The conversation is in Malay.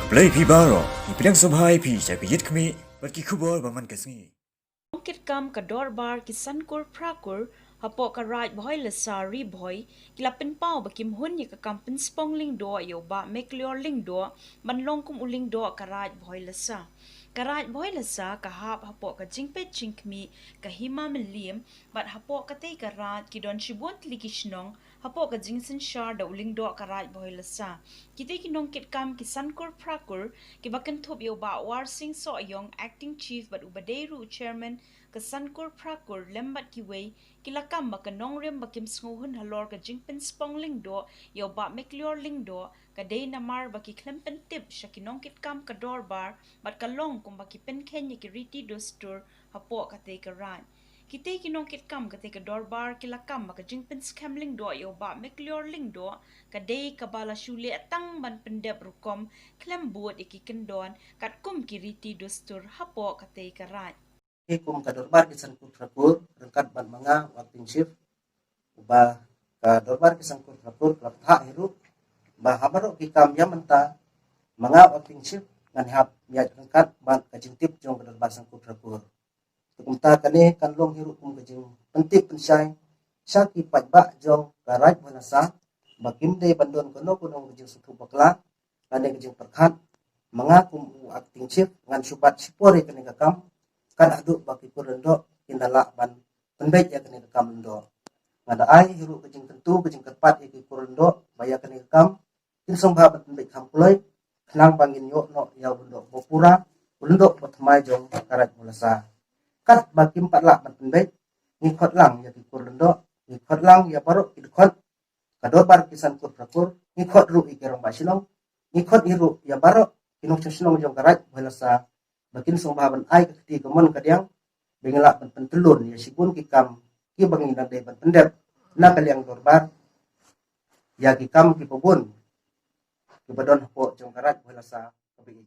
Play Pibaro, Ipidang Subhai Pi, Yit Kmi, but Kikubor Baman Kasmi. Kit kam ka dorbar ki sankur prakur hapo ka right boy la sari boy kila pen pau ba kim hun ni ka kampen spong ling do yo ba meklyor ling do man long kum uling do ka right boy la sa ka right boy la sa ka hap hapo ka jingpe jingkmi ka hima melim bat hapo ka te ka rat ki don shibon likishnong hapo ka jingsen shar da uling do ka right boy la sa kite ki nong kit kam ki sankur prakur ki bakan thop yo ba war sing so yong acting chief but ubaderu chairman ka sankur prakur lembat ki wei kilakam ba ka nongrem ba kim sngohun halor ka jingpen spong ling do yo ba meklyor ling do ka day namar ba ki klempen tip shakinong kit kam ka dorbar bat ka long kum ba ki pen kenya ki riti dostur hapo ka te ka ran kite kinong kit kam ka te ka dorbar kilakam ba ka jingpen scamling do yo ba meklyor ling do ka day ka bala shule atang ban pendep rukom klembut ikikendon kat kum ki riti dostur hapo ka te ka ran kum ka dorbar kisan kutrakur rengkat ban manga wakting shift ba ka dorbar kisan kutrakur klap ha hiru ba habaro ki kam ya menta manga wakting shift ngan hap ya rengkat ban ka jingtip jong ka dorbar san kutrakur tukumta kane kan long hiru kum ka jing pentip pensai syaki pajba jong ka raj manasa bakim de bandon kono kono ka jing sutu bakla ane ka jing perkhat manga kum wakting shift ngan subat sipore kane ka kam kan aduk bagi kurendo indala ban pendek ya kene kam ndo ngada ai hiru kejing tentu kejing kerpat iki kurendo baya kene kam tin sombha ban pendek kamploi khnang bangin yo no ya bendo bopura kurendo batmai jong karat mulasa kat bagi 4 lak ban pendek ngikot lang ya ki kurendo ngikot lang ya baru idkhot kador bar kisan kur prakur ngikot ru ikirong basilong ngikot hiru ya baru kinong chosnong jong karat mulasa bakin sumbaban ai kati kemon kadiang bengelak pentelun ya sipun kikam ki bangin nang ban pendep na kaliang dorbar ya kikam ki pobun ki badon ho jong karat balasa kabi